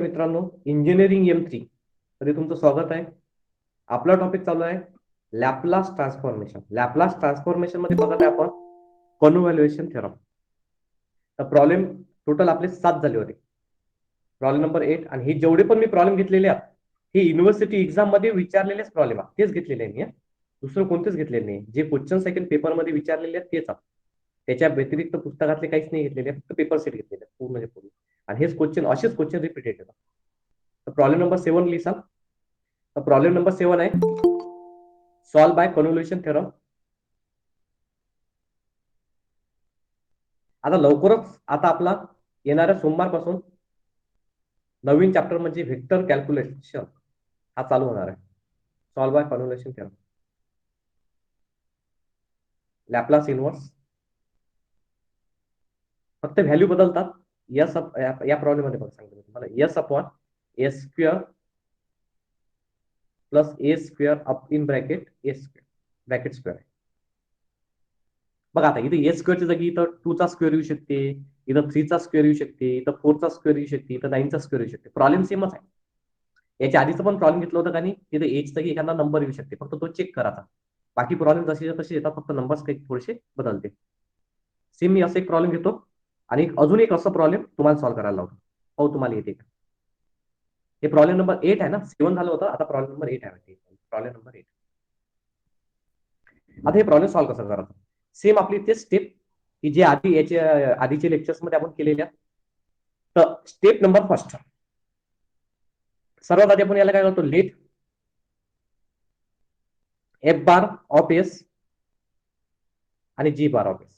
मित्रांनो, engineering M3 मध्ये तुमचं स्वागत आहे. आपला टॉपिक चालू आहे लॅपलास ट्रान्सफॉर्मेशन. लॅपलास ट्रान्सफॉर्मेशन मध्ये बघत आहे आपण कॉन्व्हॅल्युएशन थेरम. तर प्रॉब्लेम टोटल आपले 7 झाले होते. प्रॉब्लेम नंबर 8 आणि हे जेवढे पण मी प्रॉब्लेम घेतलेले आहेत हे युनिव्हर्सिटी एक्झाम मध्ये विचारलेलेच प्रॉब्लेम आहे, तेच घेतलेले आहे मी. दुसरं कोणतेच घेतलेले नाही. जे क्वेश्चन सेकंड पेपर मध्ये विचारलेले आहेत तेच आहेत. त्याच्या व्यतिरिक्त पुस्तकातले काहीच नाही घेतलेले, फक्त पेपर सेट घेतलेले पूर्ण म्हणजे पूर्ण. आणि हेच क्वेश्चन असेच क्वेश्चन रिपीटेड येतात. तर प्रॉब्लेम नंबर 7 लिहिसाल. तर प्रॉब्लेम नंबर 7 आहे सॉल्व बाय कन्व्होल्युशन थेरम. आता लवकरच आता आपला येणाऱ्या सोमवारपासून नवीन चॅप्टर म्हणजे व्हेक्टर कॅल्क्युलेशन हा चालू होणार आहे. Solve by convolution theorem, Laplace inverse. फक्त व्हॅल्यू बदलतात. यस या प्रॉब्लेम मध्ये बघा सांगतो तुम्हाला, yes upon a square plus A square up in bracket A square bracket square आहे. बघा आता इथे ए स्क्वेअरच्या जागी इथं 2 चा स्क्वेअर येऊ शकते, इथं 3 चा स्क्वेअर येऊ शकते, इथं 4 चा स्क्वेअर येऊ शकते, इथं 9 चा स्क्वेअर येऊ शकते. प्रॉब्लेम सेमच आहे. याच्या आधीचं पण प्रॉब्लेम घेतलं होतं का नाही, तिथे एच जागी एखादा नंबर येऊ शकते, फक्त तो चेक करायचा. बाकी प्रॉब्लेम जसे तसे येतात, फक्त नंबर्स काही थोडेसे बदलते. सेम मी असं एक प्रॉब्लेम घेतो आणि अजून एक असं प्रॉब्लेम तुम्हाला सॉल्व्ह करायला लावतो. हो, तुम्हाला येते का? हे प्रॉब्लेम नंबर 8 आहे ना, 7 झालं होतं, आता प्रॉब्लेम नंबर 8 आहे. Problem number 8. आता हे प्रॉब्लेम सॉल्व्ह कसं करायचं? सेम आपली ते स्टेप की जे आधी याच्या आधीच्या लेक्चर्स मध्ये आपण केलेल्या. तर स्टेप नंबर फर्स्ट, सर्वात आधी आपण याला काय करतो, let F bar of S आणि जी bar of S.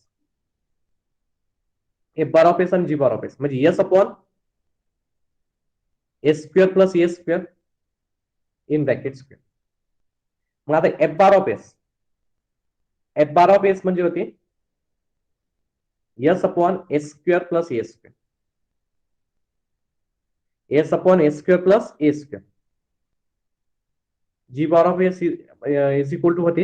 F bar of S आणि जी बार ऑफ एस म्हणजे S upon S square plus A square in bracket square. मग आता एफ बार ऑफ एस म्हणजे होते S upon S square plus A square, S upon S square plus A square. G bar of S is equal to होते.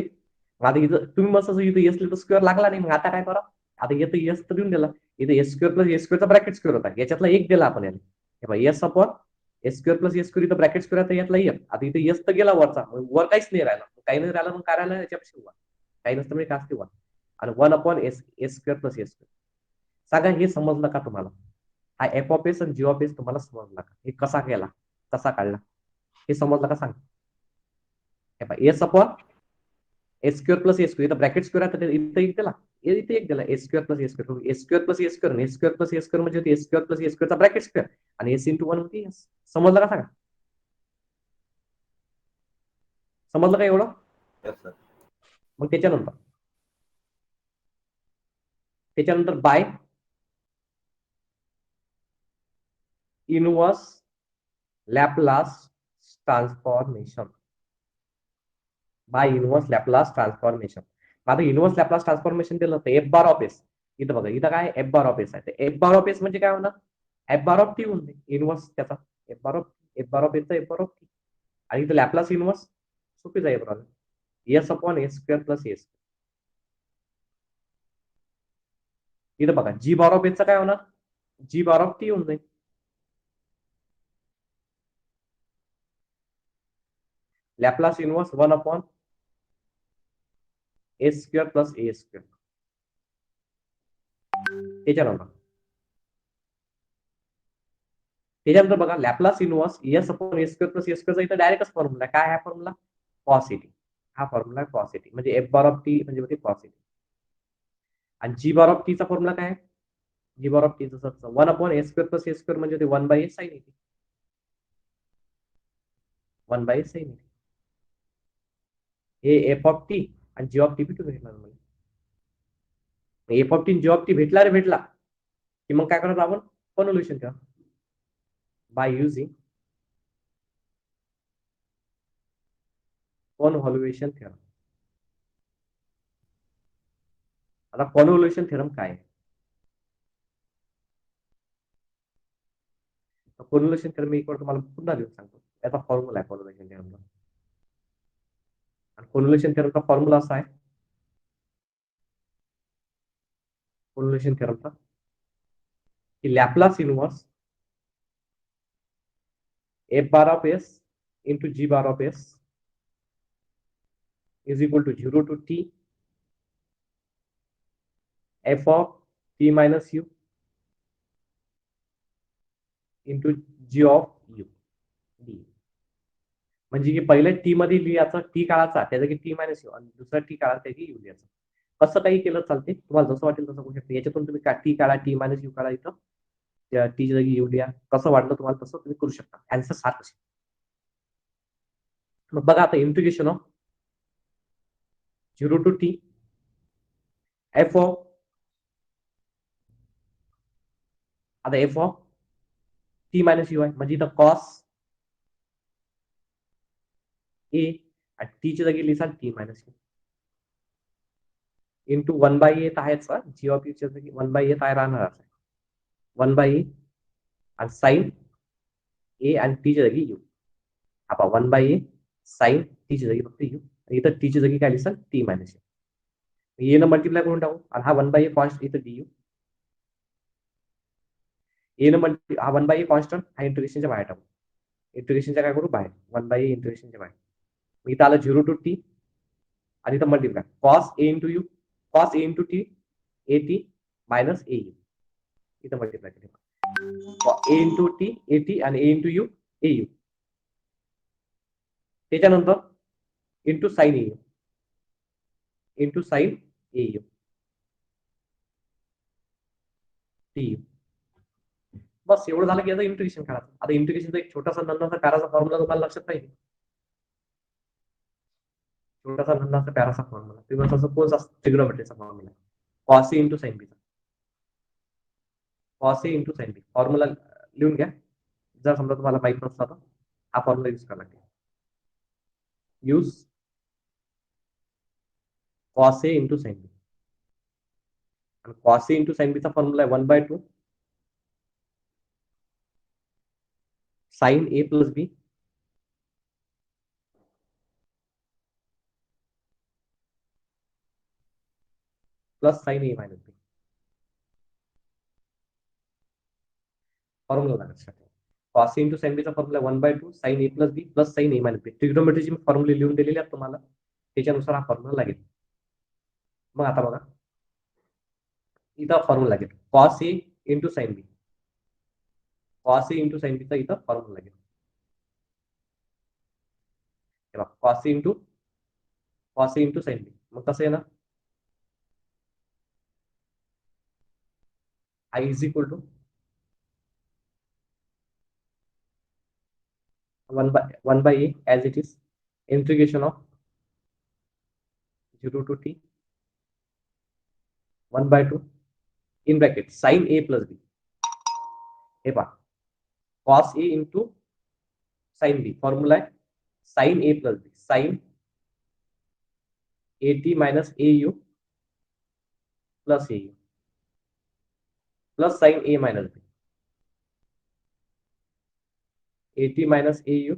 आता इथं तुम्ही मस्त इथं एस लिहिलं स्क्वेअर लागला नाही, मग आता काय करा, आता येतं एस तर देऊन दिला. इथं एस स्क्वेअर प्लस एस स्क्वेअरचा ब्रॅकेट स्क्वेअर होता, याच्यातला एक दिला आपण याला S upon S square plus S square, इथं ब्रॅकेट स्क्वेअर आहे यातला एक. आता इथं एस तर गेला वरचा, वर काहीच नाही राहिला, काही नाही राहिला, मग काय राहिला याच्यापेक्षा वन, काही नसतं म्हणजे काय असते वन. आणि one upon S s square plus S square. सांगा हे समजलं का तुम्हाला? हा एफ ऑफ एस आणि जी ऑफ एस तुम्हाला समजला का? हे कसा केला, कसा काढला, हे समजलं का? सांग. S upon S square plus ए स्क्वेअर, इथं ब्रॅकेट स्क्वेअर आहे, इथं एक दिला, इथे एक दिला, एस स्क्वेअर प्लस ए स्क्वेअर. एस स्क्वेअर प्लस ए स्क्वेअर, एस स्क्वेअर प्लस ए स्क्वेअर म्हणजे एस स्क्वेअर प्लस ए स्क्वेअरचा ब्रॅकेट स्क्वेअर आणि एस इंटू वन होती एस. समजलं का? सांगा, समजलं का एवढं? Yes, sir. मग त्याच्यानंतर by inverse Laplace transformation. By inverse Laplace transformation. आता इनवर्स लॅपलास ट्रान्सफॉर्मेशन दिलं होतं एफ बार ऑफ एस. इथं बघा, इथं काय एफ बार ऑफ एस आहे, एफ बार ऑफ एस म्हणजे काय होणार, एफ बार ऑफ टी होऊन इनवर्स त्याचा. एफ बार ऑफ एसचा एफ बार ऑफ टी. आणि इथं लॅपलास इनवर्स सोपी जाईल problem, S upon S square plus S. इथं बघा जी बार ऑफ एसचा काय होणार, जी बार ऑफ टी होऊन जाईल. Laplace inverse one upon S square plus ए स्क्वेअर. त्याच्यानंतर बघा Laplace inverse S upon S square plus S स्क्वेअरचा इथं डायरेक्टच फॉर्म्युला काय आहे, फॉर्म्युला कॉस एटी. हा फॉर्म्युला कॉस एटी म्हणजे एफ बार ऑफ टी म्हणजे कॉस एटी. आणि जी बार ऑफ टीचा फॉर्म्युला काय आहे, जी बार ऑफ टी जसं one upon S square plus S square म्हणजे one by S sine eighty, one by S sine at. हे F of T आणि G of T भेटून भेटणार मला. F of T G of T भेटला रे भेटला की मग काय करायचं आपण, कन्व्होल्युशन करा बाय युजिंग कॉन्व्होल्युशन थेरम. आता कॉन्व्होल्युशन थेरम काय आहे? कॉन्व्होल्युशन थेरम मी एक तुम्हाला पुन्हा देऊन सांगतो. याचा फॉर्म्युला आहे कॉन्व्होल्युशन थेरमचा. आणि कॉन्व्होल्युशन थेरमचा फॉर्म्युला असा आहे, कॉन्व्होल्युशन थेरमचा की Laplace inverse F bar of S into G bar of S is equal to 0 to T F of T minus U into G of U D. म्हणजे की पहिल्या T मध्ये लिहायचा टी काढायचा त्याचा की टी मायनस यू आणि दुसरा टी काढायचा त्याची यू लिहायचा. कसं काही केलं चालते, तुम्हाला जसं वाटेल तसं करू शकता. याच्यातून तुम्ही टी काढा, टी मायनस यू काढा, इथं टीच्या जागी यू लिहा. कसं वाटलं तुम्हाला तसं तुम्ही करू शकता. आन्सर सारखं. मग बघा आता integration of 0 to T F of, आता F of T minus you आहे म्हणजे इथं कॉस ए आणि टीच्या जागी लिहिसाल T minus U into 1/a आहेच. जी ऑफ यूच्या जागी 1/a आहे राहणार. 1/a आणि साइन ए आणि टीच्या जागी यू. आता 1/a साइन टीच्या जागी फक्त यू आणि इथं टीच्या जागी काय लिहिसाल टी मायनस यू. ए न मल्टिप्लाय करून टाकू आणि हा 1/a कॉन्स्ट इथं डी यू. ए न मल्टी हा 1/a कॉन्स्टंट हा इंटिग्रेशनच्या बाहेर टाकू. इंटिग्रेशनच्या काय करू बाहेर 1/a इंटिग्रेशनच्या बाहेर. मग इथं आलं 0 टू टी आणि इथं multiply cos A into U cos A into T A T minus A you. इथं मल्टिप्लाय केलं A into T A T आणि A into U A U. त्याच्यानंतर into sine A you into sine A U T U. बस एवढं झालं की याचं integration करायचं. आता इंटिग्रेशनचा एक छोटासा नंदाचा पॅराचा फॉर्म्युला तुम्हाला लक्षात पाहिजे. छोटासा नंदाचा पॅराचा फॉर्म्युला तुम्ही suppose ट्रिग्नोमेट्रीचा formula cos A into sine बीचा cos A into sine B formula लिहून घ्या. जर समजा तुम्हाला माहित नसला तर हा फॉर्म्युला यूज करा लागेल. Use cos A into sine बी आणि कॉस ए इंटू साइन बीचा फॉर्म्युला आहे 1/2 साइन ए प्लस बी प्लस साइन ए मायनस बी. फॉर्म्युला लक्षात ठेवा. कॉस ए इंटू साइन बीचा फॉर्म्युला 1/2 साइन ए प्लस बी प्लस साइन ए मायनस बी. ट्रिग्नोमेट्रीची फॉर्म्युला लिहून दिलेली आहेत तुम्हाला, त्याच्यानुसार हा फॉर्म्युला लागेल. मग आता बघा इथं फॉर्म्युला लागेल cos A into sine B cos A into sine बीचा इथं फॉर्म्युला लागेल. Cos A into sine B मग कसं आहे ना I is equal to 1/a as it is integration of 0 to t 1/2 in bracket sin a plus b. हे पहा cos a into sin b formula आहे sin a plus b sin at minus au plus au plus sin a minus b at minus au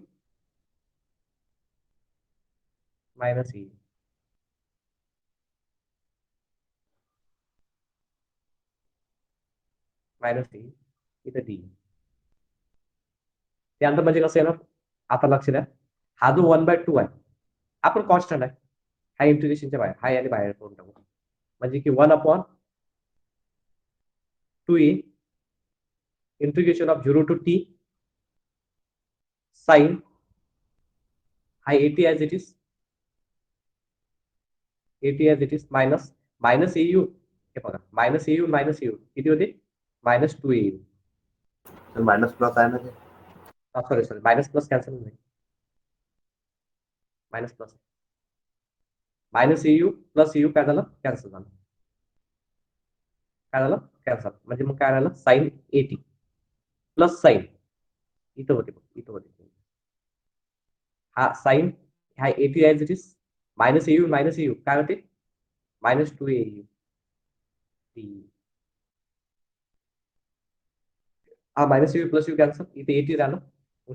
minus au minus A इथं D. त्यानंतर म्हणजे कसं आहे ना आता लक्ष द्या हा जो 1/2 आहे आपण कॉन्स्टंट आहे हा इंटिग्रेशनच्या बाहेर हा याने बाहेर करून टाकू म्हणजे की 1/2a integration of 0 to T sine हा 80 as it is 80 as it is minus minus A you. हे बघा मायनस ए यू मायनस ए यू किती होते -2 ए यू मायनस प्लस आहे ना ते. सॉरी मायनस प्लस कॅन्सल नाही minus plus minus A you plus A you काय झालं कॅन्सल झालं. काय झालं कॅन्सल म्हणजे मग काय झालं साइन 80 प्लस साइन इथं होते हा साइन हा 80 as it is minus A you काय होते -2 ए यू. हा minus u plus you cancel इथे 80 राहिलं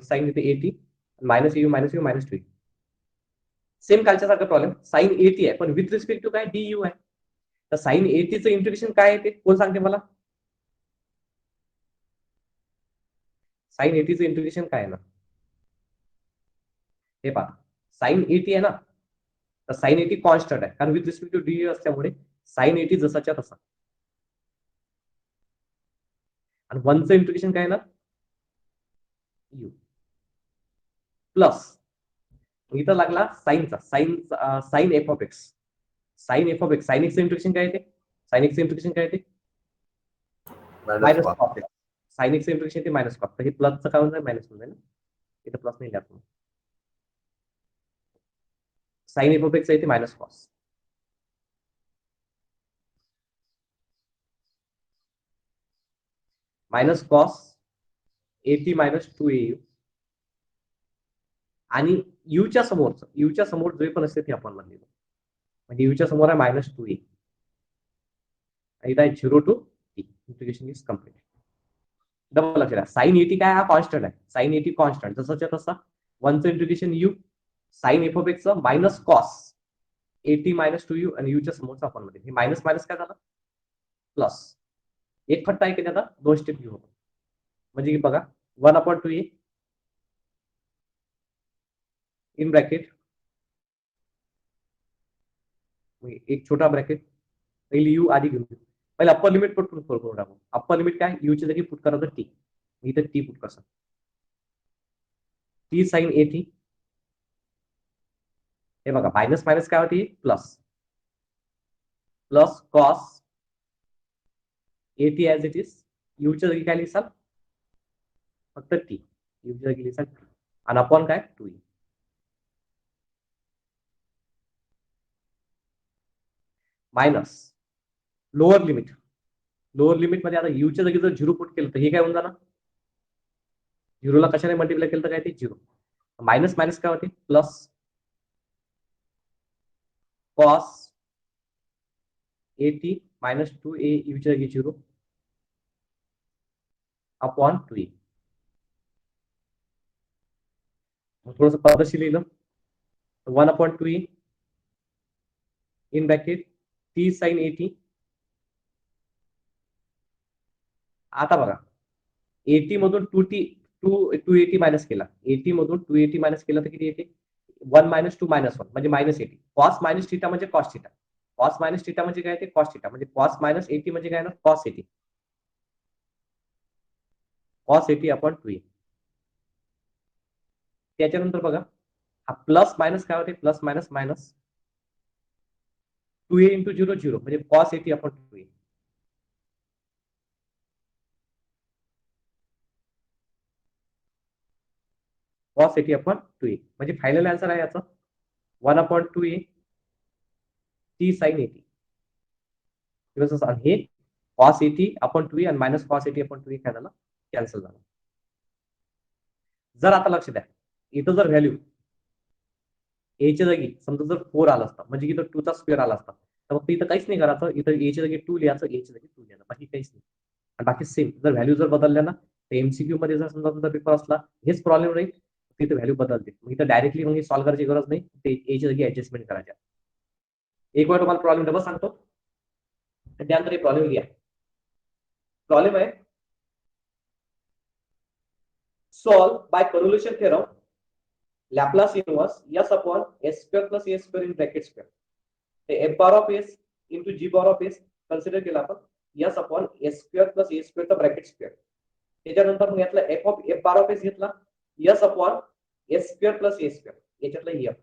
साइन इथे 80 मायनस यू -2 सेम कालच्या सारखा प्रॉब्लेम साइन 80 आहे पण विथ रिस्पेक्ट टू काय डी यू आहे. तर साइन 80चं इंटिग्रेशन काय आहे ते कोण सांगते मला. साइन 80चं इंटिग्रेशन काय आहे ना हे पहा साइन 80 आहे ना, तर साइन 80 कॉन्स्टंट आहे, कारण विथ रिस्पेक्ट टू डी असल्यामुळे साइन 80 जसाच्या तसा. आणि 1चं इंटिग्रेशन काय ना यू प्लस इथं लागला साईनचा sine F of X. Sine F of X, sine एक्सचं इंटिग्रेशन काय येते? साइन एक्सचं इंटिग्रेशन काय येते? Minus cos X. साइन एक्सचं इंटिग्रेशन येते मायनस कॉस. तर हे प्लसचं काय होणार? मायनस होणार ना, इथं प्लस नाही लिहा. साइन एफ ऑफ एक्स येते minus cos. Minus cos 80 minus 2au आणि यूच्या समोर जे पण असते ते आपण म्हणलेलं, म्हणजे यूच्या समोर आहे मायनस 2a. इथं आहे 0 to t. Integration is complete. Double लक्षात द्या, साइन 80 काय हा कॉन्स्टंट आहे. साइन 80 कॉन्स्टंट जसाच्या तसा. 1चं integration U, sine F of एक्सचं मायनस कॉस 80 मायनस 2u आणि यूच्या समोरचा आपण मध्ये. हे मायनस मायनस काय झालं? प्लस. एक फट्टा आहे की आता 2 स्टेप घेऊ आपण. म्हणजे की बघा 1/2a इन ब्रॅकेट, एक छोटा ब्रॅकेट, पहिले यू आधी घेऊन घेऊ. पहिले अप्पर लिमिट पुट करून टाकू. अप्पर लिमिट काय? यूची जागी पुट करायचं टी. इथं टी पुट करसा. T sine 80. हे बघा मायनस मायनस काय होती? Plus. Plus cos 80 as it is. यूच्या जागी काय लिहिसाल? फक्त टी. यूच्या जागी लिहिसाल टी आणि अपॉन काय? 2e. Minus lower limit. Lower limit मध्ये आता यूच्या जागी जर 0 पुट केलं तर हे काय होऊन जाणार? 0ला कशाने मल्टिप्लाय केलं तर काय ते 0. मायनस मायनस काय होते? प्लस कॉस 80 मायनस 2a यूच्या जागी 0 अपॉन 2e. थोडस पद्धतशीर लिहिलं 1/2e in bracket T sine 80. आता बघा 80 मधून 280 मायनस केला. 80 मधून 280 मायनस केला तर किती येते? 1 मायनस 2 मायनस 1 म्हणजे मायनस 80. कॉस मायनस थिटा म्हणजे cos theta. Cos minus theta म्हणजे काय? ते कॉस थिटा. म्हणजे कॉस मायनस 80 म्हणजे काय ना? कॉस 80. Cos 80 upon 2a. त्याच्यानंतर बघा हा प्लस मायनस काय होते? Plus minus minus 2a into 0 0 म्हणजे cos 80 upon 2a. Cos 80 upon 2a म्हणजे फायनल आन्सर आहे याचा 1/2a टी साइन 80. हे कॉस 80 अपॉन 2a आणि मायनस कॉस 80 अपॉन 2a काय झालं? कॅन्सल झालं. जर आता लक्ष द्या, इथं जर व्हॅल्यू एच्या जागी समजा जर 4 आला असता, म्हणजे इथं 2 चा स्क्वेअर आला असता, तर फक्त इथं काहीच नाही करायचं. इथं एच्या जागी 2 लिहायचं, एच्या जागी 2 लिहायचं, बाकी काहीच नाही. आणि बाकी सेम. जर व्हॅल्यू जर बदलल्या ना, तर एमसीक्यू मध्ये जर समजा तुमचा पेपर असला, हेच प्रॉब्लेम राहील. तिथे व्हॅल्यू बदलते. मग इथं डायरेक्टली मग सॉल्व्ह करायची गरज नाही. ते एच्या जागी ऍडजस्टमेंट करायच्या. एक वेळ तुम्हाला प्रॉब्लेम डबल सांगतो, त्यानंतर हे प्रॉब्लेम लिहा. प्रॉब्लेम आहे solve by convolution theorem Laplace inverse s upon s square plus a square in bracket square. ते f bar of s into g bar of s consider केला आपण s upon s square plus a square चा bracket square. त्याच्यानंतर मग यातला f bar of s घेतला s upon s square plus a square. याच्यातला f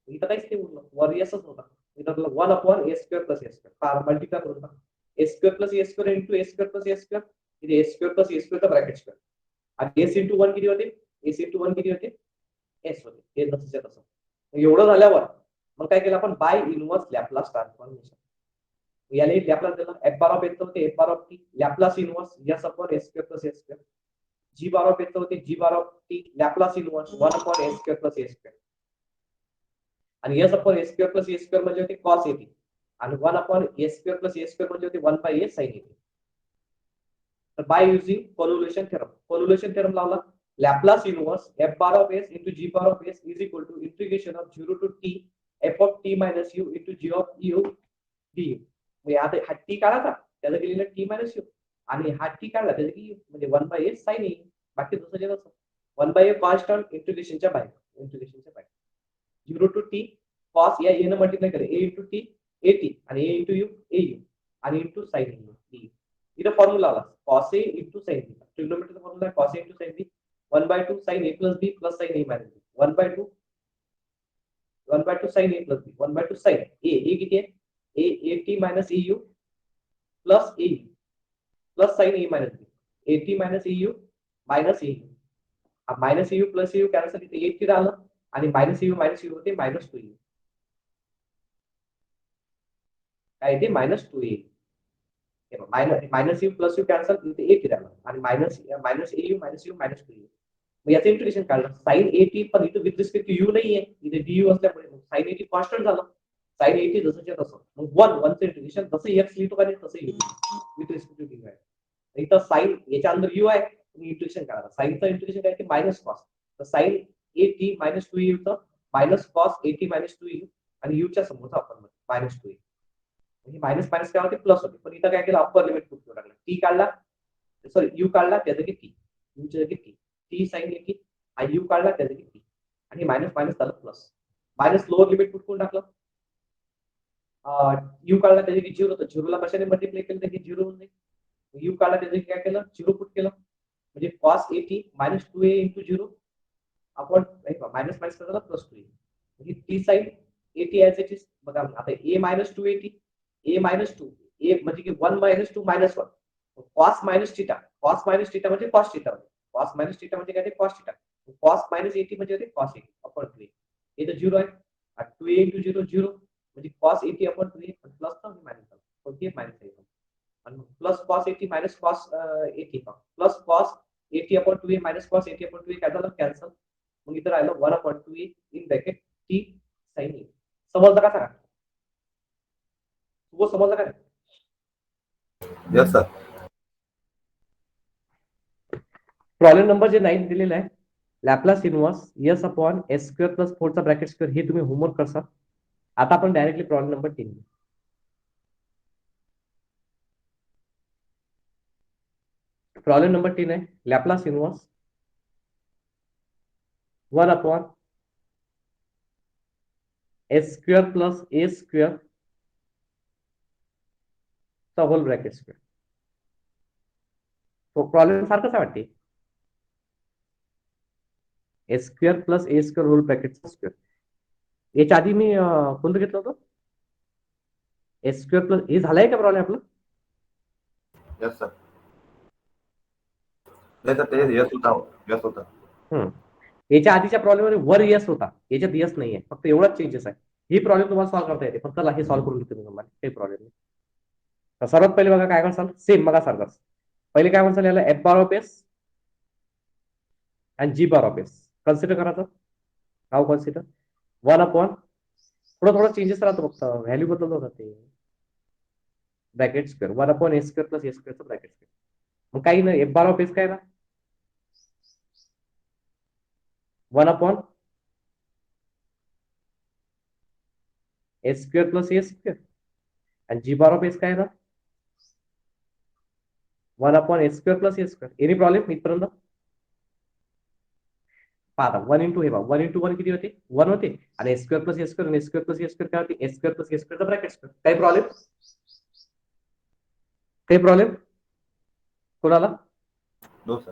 इथं काहीच नाही उरलं, वर sच होता. इथं 1 upon s square plus a square multiply करून टाका. s square plus a square into s square plus a square. इथे s square plus a square चा ब्रॅकेट स्क्वेअर आणि s इंटू 1 किती होते? s इंटू 1 किती होते? s होते. हे तसंच्या तसं. एवढं झाल्यावर मग काय केलं आपण? By inverse Laplace transformation. याला लॅपलास दिला. f बार ऑफ x होते f bar of t Laplace inverse s upon s square plus a square. g bar of x होते g bar of t Laplace inverse 1 upon s square plus a square. आणि s upon s square plus a square म्हणजे होते cos 80 आणि 1 upon s square plus a square म्हणजे होते 1 bye a sin 80. तर by using convolution theorem लावला. Laplace inverse f bar of s into g bar of s is equal to integration of 0 to t f of t minus u into g of u du. म्हणजे आता हा t काढायचा, त्याचा केलेला t minus u आणि हा t काढला त्याचा की म्हणजे 1 by a sin a. बाकी दुसरं जे नसतं 1 by a कॉन्स्टंट इंटिग्रेशनच्या बाहेर. 0 to t cos या a ने मल्टिप्लाय करेल a into t at आणि a into u au आणि into sin u इथं फॉर्म्युला आला cos a into sin b ट्रिग्नोमेट्रीचा फॉर्म्युला आहे cos a into sin b 1/2 sin a plus b plus sin a minus b 1/2 sin a plus b 1/2 sin a किती आहे a at minus au plus a plus sin a minus b at minus au minus au minus u plus you cancel इथे 8 राहिलं आणि minus U होते minus 2 काय ते minus 2 minus u plus you cancel इथे 8 राहिलं आणि मायनस मायनस यू मायनस 2 मग याचं इंटिग्रेशन काढलं साइन 80 पण इथे विथ रिस्पेक्ट टू यू नाहीये इथे डीयू असल्यामुळे साइन 80 कॉन्स्टंट झालं साइन 80 जसंच्या तसं मग वनचं इंटिग्रेशन जसं एक्स लिहितो का तसं येईल विथ रिस्पेक्ट टू डी आहे इथं साइन याच्या अंदर यू आहे इंटिग्रेशन काढा साइनचं इंटिग्रेशन काय ते मायनस कॉस तर साइन 80 मायनस 2 यू तर मायनस कॉस 80 मायनस 2 यू आणि यूच्या समोरचा आपण मायनस 2 म्हणजे मायनस मायनस काय होते प्लस होते पण इथं काय केलं अप्पर लिमिट पुट टाकलं टी काढला सॉरी यू काढला त्या जागी टी यूच्या जागी टी टी साइन 80 हा यू काढला त्या जागी टी आणि मायनस मायनस झालं plus minus lower limit put करून टाकलं यू काढला त्या जागी झिरो तर झिरोला कशाने मल्टिप्लाय केलं तर झिरो होऊन जाईल यू काढला त्या जागी काय केलं झिरो पुट केलं म्हणजे cos 80 minus 2a into zero आपण मायनस मायनस झाला प्लस 2a म्हणजे T sine 80 as it is बघा आता a minus 280 a minus 2 a म्हणजे की 1 minus 2 minus 1 cos minus theta म्हणजे cos theta cos minus theta म्हणजे काय ते कॉस थिटा कॉस मायनस 80 म्हणजे ते कॉस 80 अपॉन 2a हे तर झिरो आहे 2a इंटू झिरो झिरो म्हणजे कॉस 80 अपॉन 2a प्लस आणि मायनस कोणती मायनस आहे आणि plus cos 80 minus cos 80 plus cos 80 upon 2a minus cos 80 upon 2a काय झालं कॅन्सल मग इथं राहिलं 1 upon 2a in bracket T sine A समजलं का सांगा वो समजलं का यस सर प्रॉब्लेम नंबर जे 9 दिलेला आहे Laplace inverse S upon S square plus 4 चा ब्रॅकेट स्क्वेअर हे तुम्ही होमवर्क करसा आता आपण directly problem number 3 problem number 3 आहे Laplace inverse 1 upon S square plus ए स्क्वेअर चा होल ब्रॅकेट स्क्वेअर तो प्रॉब्लेम सारखंच वाटते एस स्क्वेअर प्लस ए स्क्वेअर होल ब्रॅकेटचा स्क्वेअर याच्या आधी मी कोणतं घेतलं होतं एस स्क्वेअर प्लस हे झालंय का प्रॉब्लेम आपलं यस सर नाही सर ते यस होता याच्या आधीच्या प्रॉब्लेम मध्ये वर यस होता याच्यात यस नाहीये फक्त एवढाच चेंजेस आहे ही प्रॉब्लेम तुम्हाला सॉल्व्ह करता येते फक्त हे सॉल्व्ह करून घेतो तुम्हाला काही प्रॉब्लेम नाही तर सर्वात पहिले बघा काय करसाल सेम बघा सारखंच पहिले काय म्हणसाल याला एफ बार ऑफ एस आणि जी बार ऑफ एस कन्सिडर करायचं हाऊ कन्सिडर 1 अपॉन थोडं थोडं चेंजेस राहतो फक्त व्हॅल्यू बदलत होता ते bracket square 1 upon S square plus s स्क्वेअरचं ब्रॅकेट स्क्वेअर मग काही नाही एफ बार ऑफ एस काय ना 1 अपॉन एस स्क्वेअर प्लस ए स्क्वेअर आणि जी बार ऑफ एस काय ना 1 अपॉन एस स्क्वेअर प्लस ए स्क्वेअर एनी प्रॉब्लेम इथपर्यंत पाहता 1 इंटू हे बघा 1 इंटू 1 किती होते 1 होते आणि s square plus S square आणि s square plus S square काय होते एस स्क्वेअर प्लस एस स्क्वेअरचा ब्रॅकेट स्क्वेअर काही प्रॉब्लेम कोणाला नो सर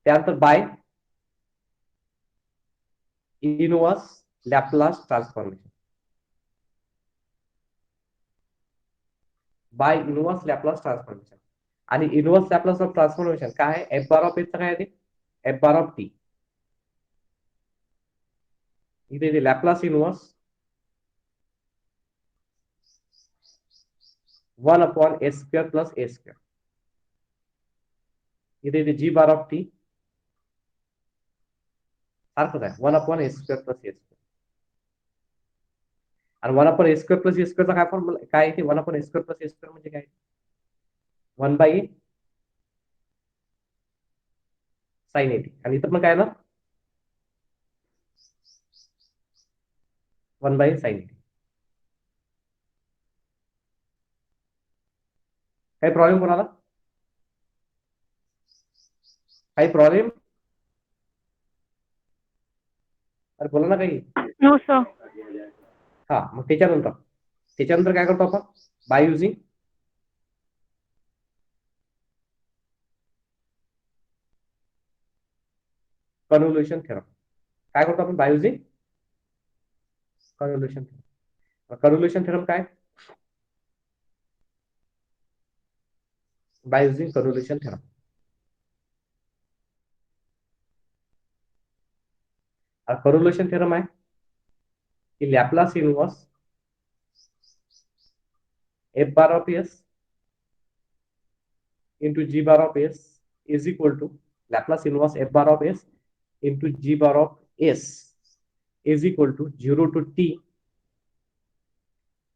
त्यानंतर by inverse Laplace transformation by inverse Laplace transformation आणि इनवर्स लॅपलास ऑफ ट्रान्सफॉर्मेशन काय आहे एफ बार ऑफ एसचं काय आहे एफ बार ऑफ टी इथे Laplace inverse 1 upon S square plus ए स्क्वेअर इथे जी बार ऑफ टी सारखंच आहे 1 अपॉन एस स्क्वेअर प्लस ए स्क्वेअर आणि 1 upon S square plus A स्क्वेअरचा काय फॉर्म्युला काय आहे 1 अपॉन एस स्क्वेअर प्लस ए स्क्वेअर म्हणजे काय 1 बाय साइन 80 आणि इथं मग काय ना 1 बाय साइन 80 काही प्रॉब्लेम कोणाला काही प्रॉब्लेम अरे बोला ना काही. No sir. हा, मग त्याच्यानंतर काय करतो आपण? By using convolution theorem. काय करतो आपण? By using convolution theorem. Convolution theorem काय? By using convolution theorem. Convolution theorem आहे की Laplace inverse f bar of s into g bar of s is equal to Laplace inverse f bar of s into g bar of s is equal to 0 to t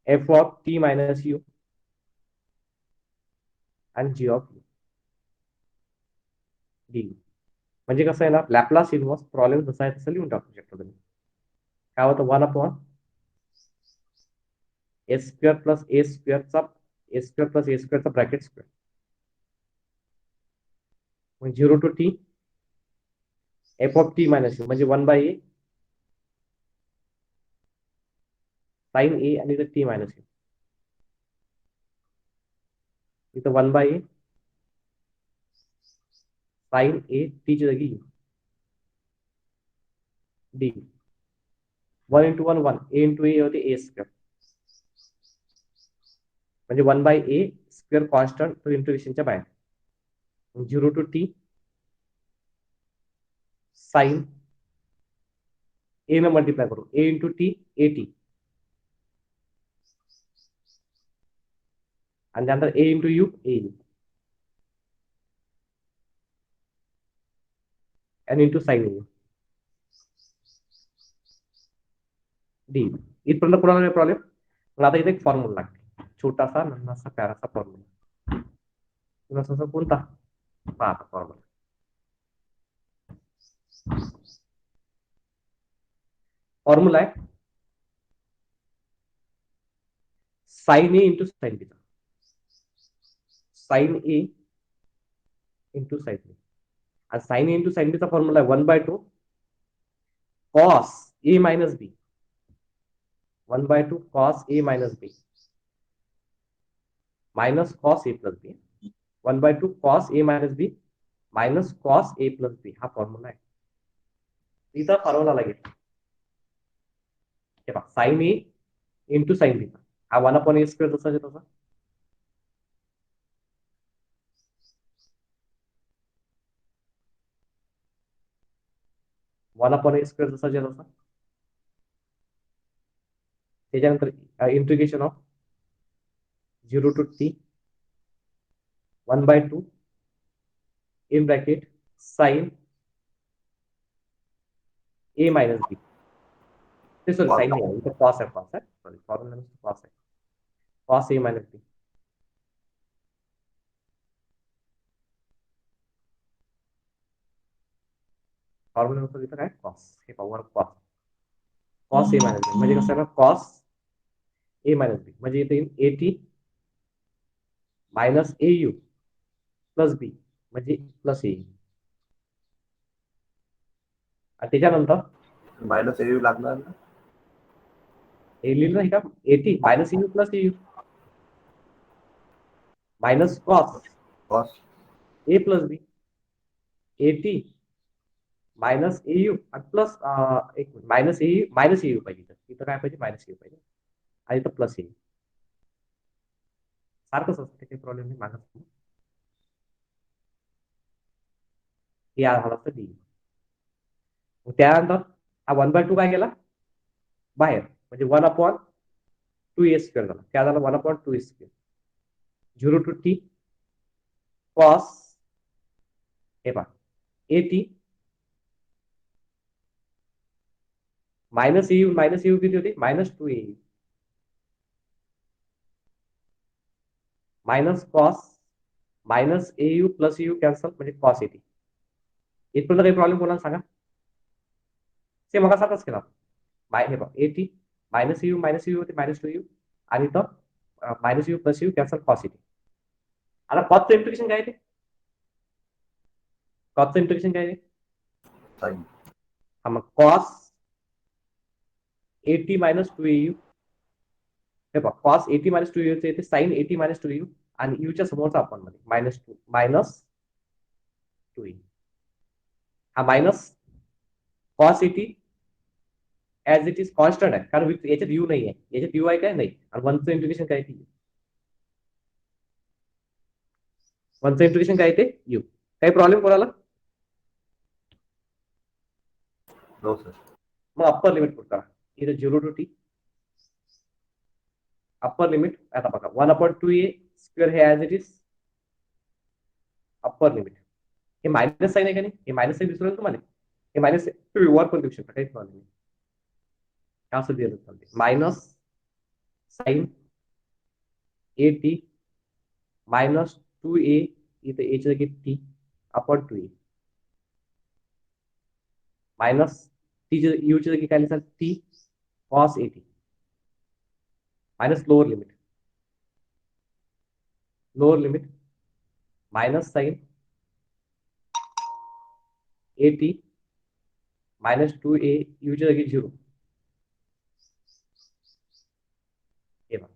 f of t minus u and g of u d. म्हणजे कसं आहे ना, Laplace inverse problem जसा आहे तसं लिहून टाकू शकतो तुम्ही. काय होतं? 1/s² plus a² plus a² bracket square. मग 0 to t f of t minus u म्हणजे 1/a sin a आणि इथं t minus u. इथं 1/a sin a t ची जागी u d. 1 into 1 1 a into a होते a². म्हणजे 1/a² constant तो इंटिग्रेशनच्या बाहेर. 0 to t साइन ए न मल्टीप्लाय करू a into t a t आणि त्यानंतर a into u a u and into sin u d. इथपर्यंत कोणाला प्रॉब्लेम? पण आता इथे एक फॉर्म्युला लागते, छोटासा नन्हासा प्यारासा फॉर्म्युला. कोणता? पहा फॉर्म्युला. फॉर्म्युला आहे साइन ए इंटू साइन बीटा. साइन ए इंटू साइन बी. आणि साइन ए इंटू साइन बीचा फॉर्म्युला आहे 1/2 cos a minus b. 1/2 cos a minus b minus cos a plus b. 1/2 cos a minus b minus cos a plus b हा formula आहे. इथं formula लागेल हे पहा, sign ए into sign beta हा 1/a² जसा तसा. जसा त्याच्यानंतर integration of 0 to t 1/2 in bracket sin a minus b. Sorry sine नहीं है, इधर cos है, सॉरी फॉर्मूला में cos है, cos a minus b. Formula नुसार इथं काय cos हे power cos a minus b म्हणजे कसं आहे ना, cos a minus b म्हणजे इथे येईल at minus au plus b म्हणजे प्लस a. आणि त्याच्यानंतर मायनस ए लागणार ना. हे लिहिलं नाही का, 80 minus au plus au minus cos cos a plus b 80 minus au plus एक मायनस au पाहिजे. इथं काय पाहिजे? मायनस au पाहिजे आणि इथं प्लस au. सारखंच असतं, काही प्रॉब्लेम नाही. मागच हे झालं असतं डी. त्यानंतर हा 1/2 काय केला बाहेर म्हणजे 1/2a² झाला. काय झालं? 1/2a². 0 to t cos हे पहा at मायनस au किती होती? -2au minus cos minus au plus au cancel म्हणजे cos at. इथपर्यंत काही प्रॉब्लेम कोणाला सांगा? सेम मग सारखाच केला. हे बघ 80 मायनस au होते -2u आणि इथं minus u plus u cancel cos at. आता कॉसचं इंटिग्रेशन काय आहे? कॉसचं इंटिग्रेशन काय आहे? साइन हा मग कॉस 80 मायनस 2au, हे बघ कॉस 80 मायनस 2au येते साइन 80 मायनस 2au, आणि यूच्या समोरचा आपण मध्ये -2 हा minus cos 80 as it is constant आहे, कारण याच्यात यू नाही आहे, याच्यात यू आहे काय नाही, आणि वनचं इंटिग्रेशन काय ते वनचं इंटिग्रेशन काय ते यू. काही प्रॉब्लेम कोणाला? No sir. मग अप्पर लिमिट पुट करा, इथं 0 टू टी अप्पर लिमिट. आता बघा 1/2a स्क्वेअर हे as it is upper limit. हे मायनस साईन आहे का नाही, हे मायनस साईन दिसलं तुम्हाला, हे मायनस तुम्ही वर पण देऊ शकता, काही प्रॉब्लेम नाही, असं दिलं चालते. Minus sine A T -2a इथं एच्या जागी t upon 2a minus t यूच्या जागी काय लिहितात t cos 80 minus lower limit minus sine 80 -2a यूच्या जागी 0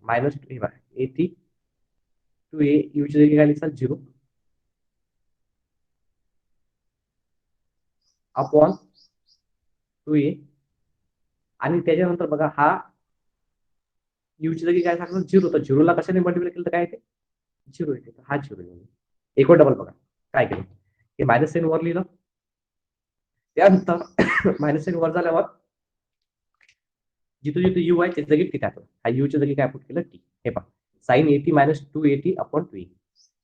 मायनस 80 2a यूच्या जागी काय लिहितात 0 अपॉन 2a, आणि त्याच्यानंतर बघा हा यूच्या जागी काय सांगतो 0, तर 0ला कशाने मल्टिप्लाय केलं तर काय येते 0 येते, हा 0 येते. एक डबल बघा काय केलं, हे मायनस साईन वर लिहिलं, त्यानंतर मायनस साईन वर झाल्यावर जिथं जिथं यू आहे त्याच्या जागी टी टाकलं, हा यूच्या जागी काय पुट केलं टी. हे पहा साईन 80 -280 अपॉन 2a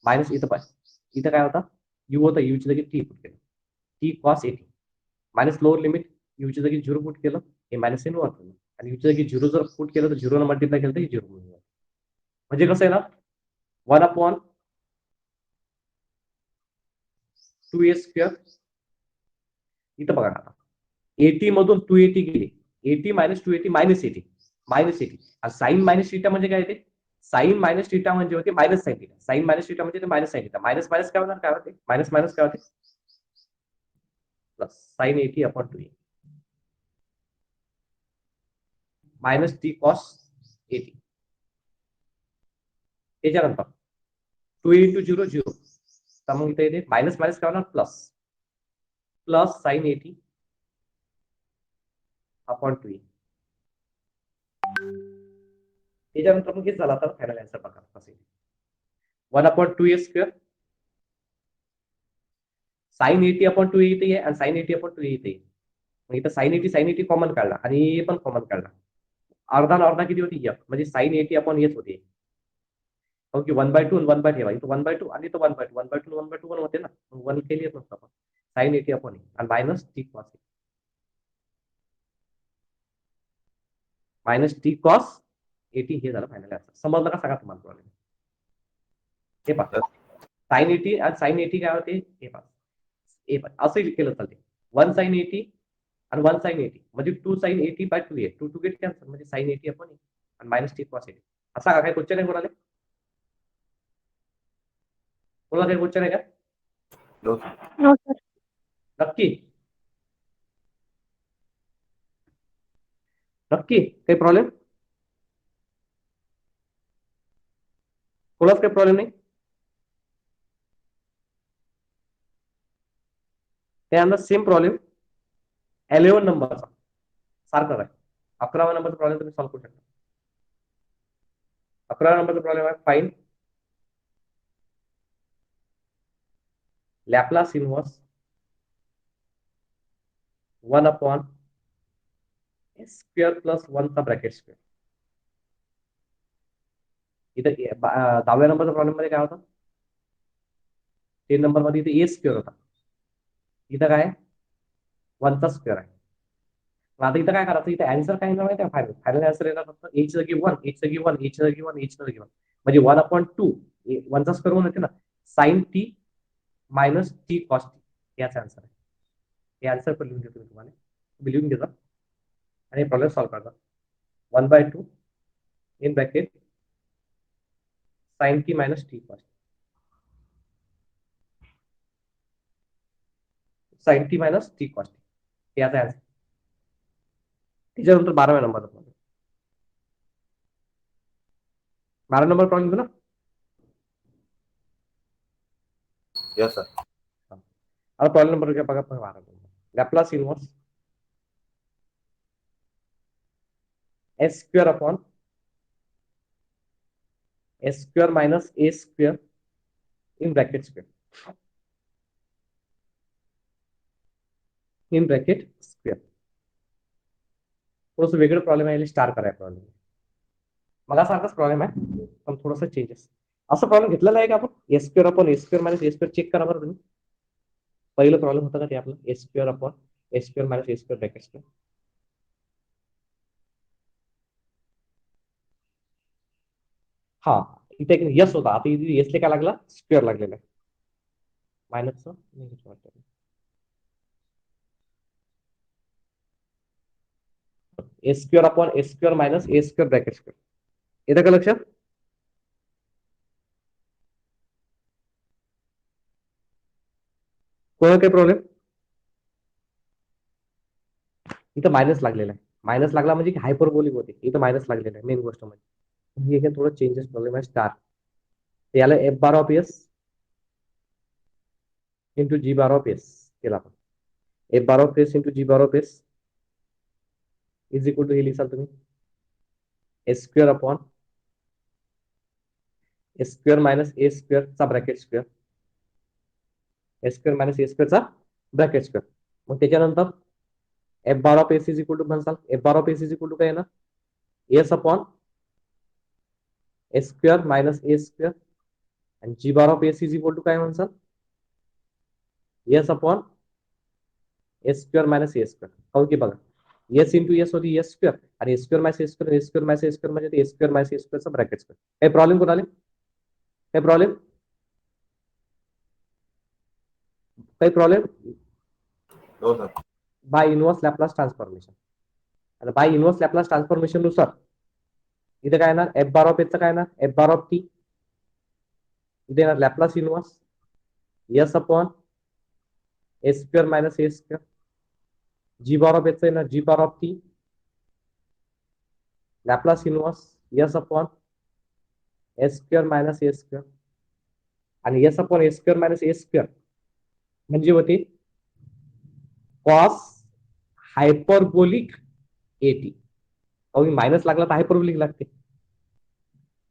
मायनस इथं पाहिजे, इथं काय होता यू होता, यूच्या जागी टी पुट केलं t cos 80 minus lower limit यूच्या जागी 0 पुट केलं, हे मायनस साईन वर केलं, आणि यूच्या जागी 0 जर पुट केलं तर 0 मल्टिप्लाय केलं तर 0 म्हणून, म्हणजे कसं आहे ना 1/2a स्क्वेअर. इथं बघा आता 80 मधून 280 गेले, 80 -280 -80 आणि साईन मायनस थिटा म्हणजे काय येते, साईन मायनस थिटा म्हणजे होते minus sine theta, sine minus theta म्हणजे minus sine theta, minus minus काय होणार, काय होते मायनस मायनस काय होते plus sine 80 upon 2a minus T cos 80. त्याच्यानंतर 2 इंटू 0 0, तर मग इथे येते मायनस मायनस काय होणार प्लस साईन 80 अपॉन 2a. त्याच्यानंतर मग हे झाला तर फायनल आन्सर बघा असेल 1/2a square sine 80 upon 2a इथे आहे, आणि साईन 80 अपॉन 2a इथे आहे. मग इथं साईन 80 कॉमन काढला, आणि ए पण कॉमन काढला, अर्धा आणि अर्धा किती होती एफ, म्हणजे साईन 80 अपॉन एच होते. ओके 1/2 आणि 1 बाय ठेवा, इथं 1/2 आणि इथं 1/2 1/2 1/2 1 होते ना, 1 केली येत नसतं आपण, साईन 80 अपॉन ए आणि मायनस टी कॉस 80 हे झालं फायनल आन्सर. समजलं का सांगा तुम्हाला प्रॉब्लेम. हे पहा साईन 80 आणि साईन 80 काय होते, हे पहा हे पहा असं केलं चालते 1 साईन 80 आणि 1 साईन 80 म्हणजे 2 sine 80 by 2a 2 to get cancel, म्हणजे साईन 80 अपॉन आणि -टी कॉस 80. असा काय क्वेश्चन आहे कोणाला, काही क्वेश्चन आहे का नो सर. No sir. नक्की नक्की काही प्रॉब्लेम, कोणाच काही प्रॉब्लेम नाही. त्यानंतर सेम प्रॉब्लेम 11 नंबरचा सारखाच आहे. 11 नंबरचा प्रॉब्लेम तुम्ही सॉल्व्ह करू शकता. 11 नंबरचा प्रॉब्लेम आहे fine Laplace inverse 1 square plus 1चा ब्रॅकेट स्क्वेअर. इथं 10व्या नंबरच्या प्रॉब्लेम मध्ये काय होता, 10 नंबर मध्ये इथे ए स्क्वेअर होता, इथं काय 1चा स्क्वेअर आहे. आता इथं काय करायचं, इथं आन्सर काय येणार माहिती आहे, फायनल फायनल आन्सर येणार फक्त एच जागी 1 एच जागी 1 एच जागी 1 एच जागी 1, म्हणजे 1/2 1चा स्क्वेअर 1 येते ना, sine T minus T cos T याचा आन्सर आहे. हे आन्सर पण लिहून देतो मी तुम्हाला, लिहून घेता आणि प्रॉब्लेम सॉल्व्ह करता. 1/2 in bracket sine t minus T cos sine t minus T cos T याचा आन्सर. त्याच्यानंतर 12व्या नंबरचा प्रॉब्लेम. 12 नंबर प्रॉब्लेम ना. Yes sir. आता प्रॉब्लेम नंबर काय बघा. 12 नंबर Laplace inverse s square upon S square minus a square in bracket square in bracket square. थोडंसं वेगळं प्रॉब्लेम आहे. स्टार करायचा प्रॉब्लेम. मला सारखाच प्रॉब्लेम आहे पण थोडंसं चेंजेस. असं प्रॉब्लेम घेतलेला आहे का आपण s square upon S square minus a square. Check करा बरं तुम्ही. पहिलं प्रॉब्लेम होता का ते आपलं s square upon S square minus a square bracket square. हा इथे एक यस होता. आता इथे यसले काय लागला स्क्वेअर लागलेला आहे. मायनसचं वाटतं s square upon S square minus a square bracket square. येतं का लक्षात. कोणा काही प्रॉब्लेम. इथं मायनस लागलेला आहे. मायनस लागला म्हणजे हायपरबोलिक होते. इथं मायनस लागलेला आहे मेन गोष्ट म्हणजे. हे थोडं चेंजेस प्रॉब्लेम आहे स्टार. याला f bar of S into G bar of s केला आपण. F bar of S into G bar of S is equal to हे लिहिसाल तुम्ही s square upon S square minus a स्क्वेअरचा bracket square S square minus a स्क्वेअरचा bracket square. मग त्याच्यानंतर f bar of S is equal to म्हणसाल f bar of S is equal to काय येणार s upon S square minus a square आणि जी bar of S is equal to काय म्हणसाल s upon S square minus a square. काऊन की बघा s into s होती एस स्क्वेअर आणि s square minus a square S square minus a square म्हणजे S square minus a स्क्वेअरचा bracket square. काही प्रॉब्लेम कोणाले. काही प्रॉब्लेम. काही problem. No sir. By inverse Laplace transformation. आता बाय इनवर्स लॅपलास ट्रान्सफॉर्मेशन नुसार इथे काय येणार एफ बार ऑफ एच काय येणार एफ बार ऑफ टी. इथे येणार Laplace inverse S upon S square minus a square. G bar of h येणार g bar of t Laplace inverse S upon S square minus a square आणि s upon a square minus a square म्हणजे होते cos hyperbolic eighty. Minus लागला तर hyperbolic लागते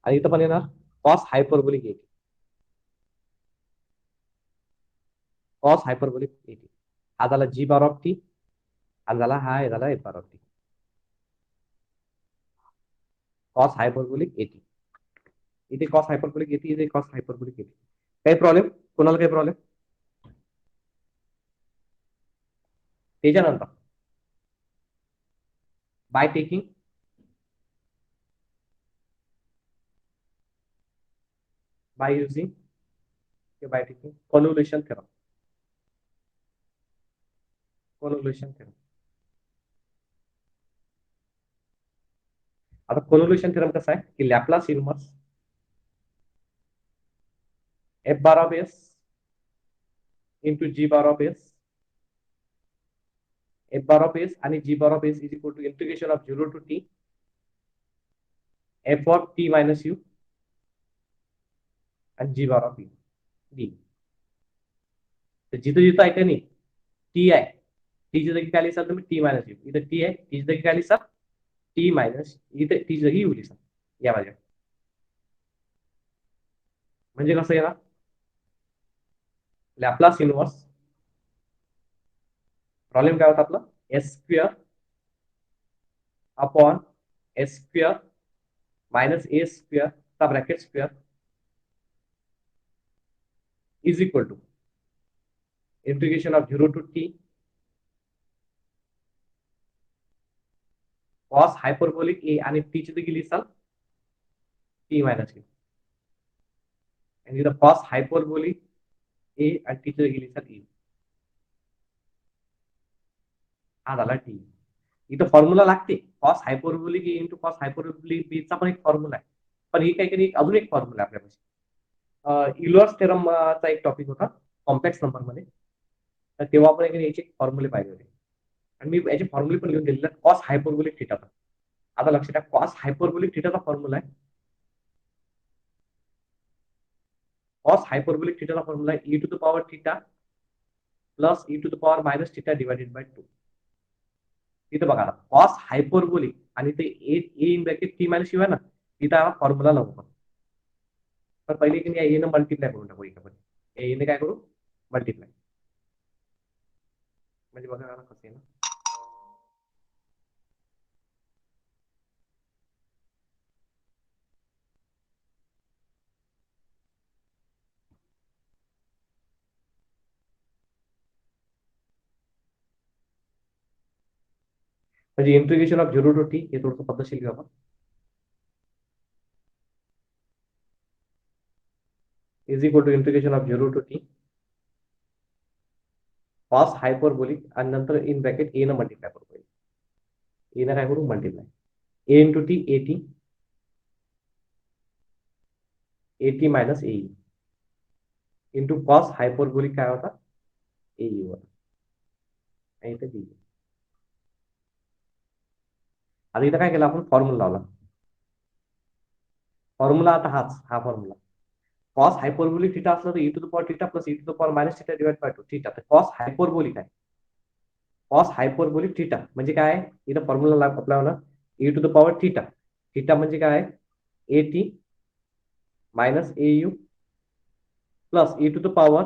आणि इथं पण येणार cos hyperbolic a t. Cos hyperbolic eighty हा झाला जी बार ऑफ टी आणि झाला हा झाला f bar of t. Cos hyperbolic a t. इथे कॉस हायपरबोलिक एटी इथे कॉस हायपरबोलिक एटी. काही प्रॉब्लेम कोणाला काही प्रॉब्लेम. त्याच्यानंतर by taking by using by taking convolution theorem. Convolution theorem. आता कॉन्व्होल्युशन थेरम कसं आहे की Laplace inverse F bar of S into G bar of S F bar of S आणि जी bar of S is equal to integration of 0 to T F of T minus u आणि जी bar of U D. तर जिथं जिथं आहे का नाही T आहे टीची जागी काय लिहिसाल तुम्ही टी मायनस यू. इथं टी आहे टीची जागी काय लिहिसाल टी मायनस इथे टी जागी यू लिहिसाल या माझ्या. म्हणजे कसं येणार लॅपलास इनवर्स प्रॉब्लेम काय होता आपला s square upon S square minus a square चा bracket square is equal to integration of 0 to T cos hyperbolic a आणि टी ची देखील लिहिसाल टी मायनस यू आणि इथं कॉस हायपरबोलिक ए आणि टी ची देखील लिहिसाल ई. हा झाला टी. इथं फॉर्म्युला लागते कॉस हायपरबोलिक ए इंटू कॉस हायपरबोलिक बी चा पण एक फॉर्म्युला आहे. पण ही काही अजून एक फॉर्म्युला आहे आपल्यापाशी. इलोअर्स थेरमचा एक टॉपिक होता कॉम्प्लेक्स नंबर मध्ये तर तेव्हा आपण याचे फॉर्म्युले पाहिजे होते. आणि मी याची फॉर्म्युले पण लिहून दिलेला कॉस हायपरबोलिक थिटाचा. आता लक्षात ठेवा कॉस हायपरबोलिक थिटाचा फॉर्म्युला आहे. कॉस हायपरबोलिक थिटाचा फॉर्म्युला आहे e to the power theta plus E to the power minus theta divided by 2. इथं बघा कॉस हायपरबोलिक आणि ते a in bracket t minus you आहे ना, तिथं फॉर्म्युला लावू. तर पहिले की नाही एनं मल्टिप्लाय करून टाकू इकडे. एने काय करू मल्टिप्लाय. म्हणजे बघा कसं आहे ना, म्हणजे इंटिग्रेशन ऑफ 0 टू टी हे थोडंसं पद्धतशीर घेऊ आपण. Is equal to integration of 0 to T cos hyperbolic आणि नंतर इन ब्रॅकेट ए न मल्टिप्लाय करू. ए न काय करू multiply A into T A T minus A into cos hyperbolic काय होता ए यू होता. आणि इथे डी. आता इथं काय केलं आपण फॉर्म्युला लावला. फॉर्म्युला आता हा फॉर्म्युला कॉस हायपरबोलिक थिटा असलं तर E to the power theta plus E to the power minus theta divide by 2 theta. तर कॉस हायपरबोलिक आहे. कॉस हायपरबोलिक थिटा म्हणजे काय आहे इथं फॉर्म्युला आपल्याला E to the power theta. Theta म्हणजे काय आहे A T minus A you plus E to the power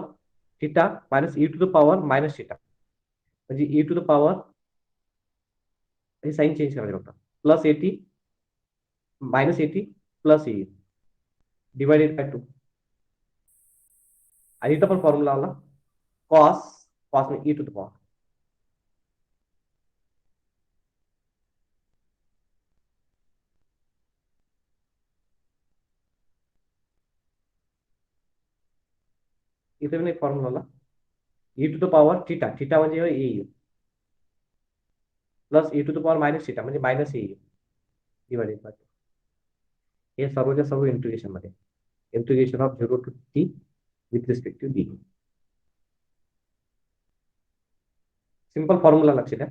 theta minus E to the power minus theta. म्हणजे ई टू द पॉवर हे साईन चेंज करायचं होतं plus a t minus eighty plus a divided by 2. आणि इथं पण formula आला cos cos e to the power. इथे पण एक फॉर्म्युला आला e to the power theta theta म्हणजे a you plus E to the power minus theta म्हणजे minus A u divided by 2. हे सर्वच्या सर्व इंटिग्रेशन मध्ये integration of 0 to t with respect to d. Simple formula लक्षात द्या.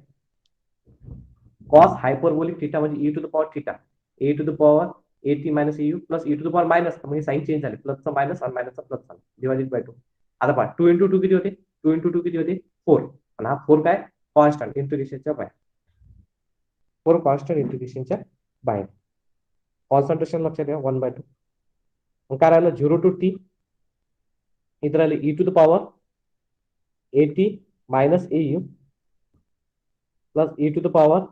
Cos hyperbolic theta म्हणजे E to the power theta A to the power A T minus A you plus E to the power minus म्हणजे sign change झाले प्लसचा minus आणि मायनसचा plus झाला divided by 2. आता पहा 2 × 2 किती होते 2 × 2 किती होते 4 आणि हा 4 काय कॉन्स्टंट इंटिग्रेशनच्या बाहेर 4 कॉन्स्टंट इंटिग्रेशनच्या बाहेर. कॉन्सन्ट्रेशन लक्षात द्या 1/2. मग काय राहिलं 0 टू टी इथं राहिलं e to the power A T minus A you plus E to the power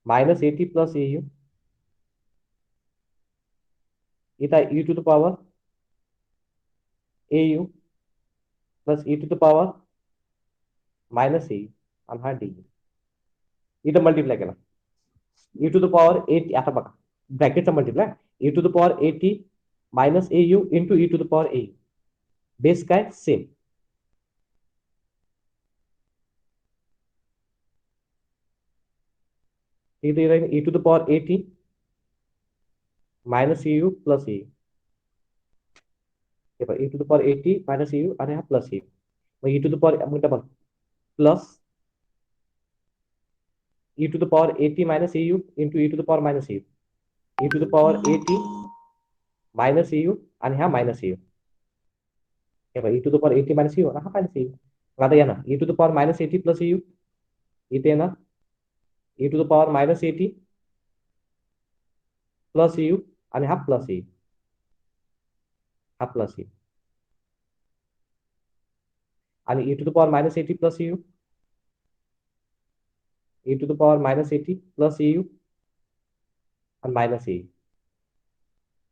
minus a t plus A you. इथं e to the power A you plus E to the power minus A you आणि हा d. इथं multiply केला e to the power A t. आता बघा ब्रॅकेटचा multiply e to the power A T minus A you into E to the power A you. Base काय same. इथे राहील E to the power A T minus A you plus A you. हे बघा E to the power A T minus A you आणि हा plus ए U. मग E to the power म्हणजे बघ plus E to the power A T minus A you into E to the power minus A you. E to the power A T minus A you आणि हा minus A you. हे बघा E to the power A T minus A you आणि हा minus ए u. आता या ना e to the power minus a t plus A you. इथे ना e to the power minus a t plus A you आणि हा plus A you. हा प्लस ए आणि e to the power minus a t plus A you E to the power minus a t plus A you आणि minus A you.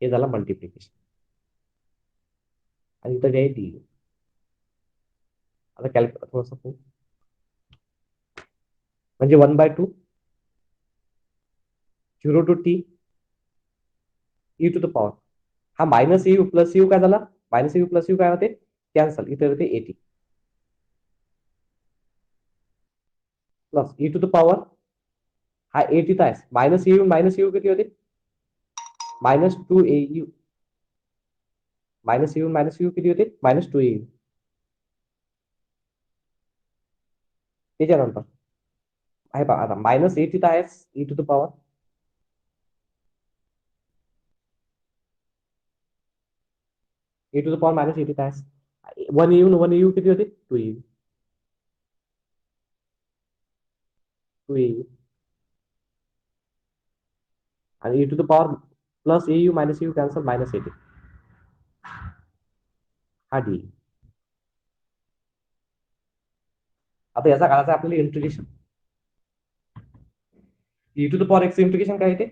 हे झालं multiplication आणि इथं जे डी. आता कॅल्क्युलेट थोडस म्हणजे 1/2 0 to t e to the power हा मायनस यू प्लस यू काय झाला मायनस यू प्लस यू काय होते कॅन्सल. इथे होते a t plus E to the power हा एटी आहे मायनस यू किती होते -2 au मायनस यू किती होते -2 au. त्याच्यानंतर आहे पहा आता -80 तर आहेच e टू द पॉवर -80 तर आहेच. 1 येऊ 1 येऊ किती होते 2 येऊ 2 येऊ आणि e to the power plus au minus au cancel -80 हा डी. आता याचा काढायचा आपल्याला integration. e to the power x integration काय येते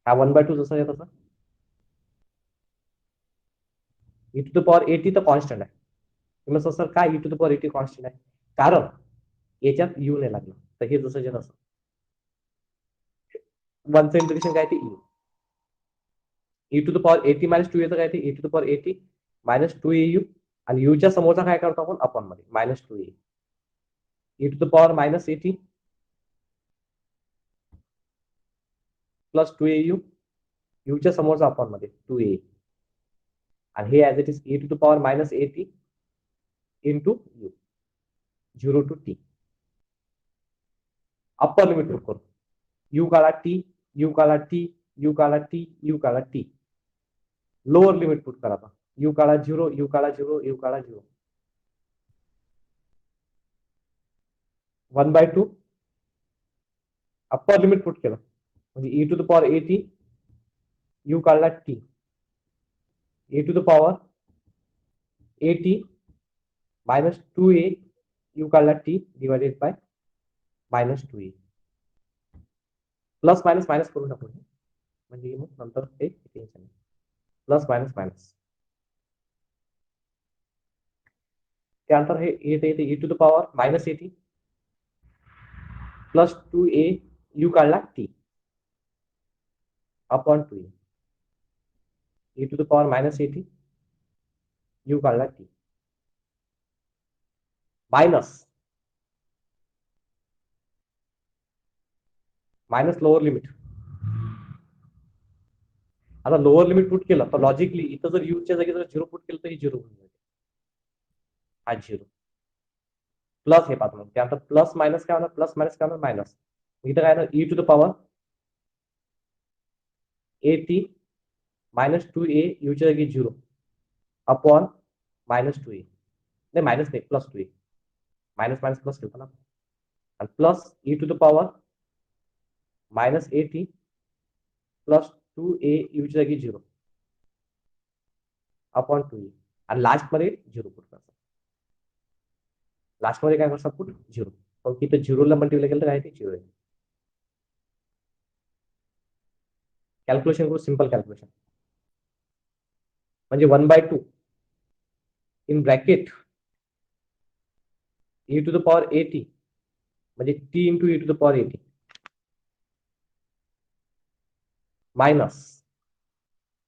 हा 1/2 जसं आहे तसं. e टू द पॉवर 80 तर कॉन्स्टंट आहे. तुम्ही सर काय e to the power 80 constant आहे कारण याच्यात u नाही लागलं तर हे जसं तसं. 1चं इंटिग्रेशन काय ते e to the power 80 minus 2 येतं काय ते e to the power 80 minus 2 au आणि u च्या समोरचा काय करतो आपण अपॉन मध्ये -2a e to the power -80 plus 2au u च्या समोरचा अपॉन मध्ये 2a आणि हे as it is e to the power -80 into u 0 to t upper limit put करू u काढा t u काढा t u काढा t u काढा t लोअर लिमिट पुट करा u काढा 0 u काढा 0 u काढा 0 1/2 अप्पर लिमिट पुट केलं म्हणजे e to the power 80 u काढला t e to the power 80 minus 2a u काढला t divided by -2a plus minus minus करू शकतो म्हणजे मग नंतर ते टेन्शन प्लस मायनस मायनस त्यानंतर हे येते e to the power -80 plus 2a u काढला t upon 2a e to the power -80 u काढला t मायनस लोअर लिमिट. आता लोअर लिमिट पुट केलं तर लॉजिकली इथं जर यूच्या जागी जर 0 पुट केलं तर हे 0 होऊन जाते हा 0 प्लस हे पाहतो मग त्यानंतर प्लस मायनस काय होणार प्लस मायनस काय होणार मायनस इथं काय होणार e to the power 80 minus 2a यूच्या जागी 0 अपॉन -2a नाही मायनस नाही plus 2a minus minus plus ठेवतो ना आणि plus e to the power -80 plus 2a यूच्या जागी 0 अपॉन 2a आणि लास्ट मध्ये 0 पुट करतात लास्ट मध्ये काय करतात पुट 0 मग तिथं 0 ला मल्टिप्लाय केलं तर काय ते 0 आहे. कॅल्क्युलेशन करू सिंपल कॅल्क्युलेशन म्हणजे 1/2 in bracket e to the power 80 म्हणजे t into e to the power 80 minus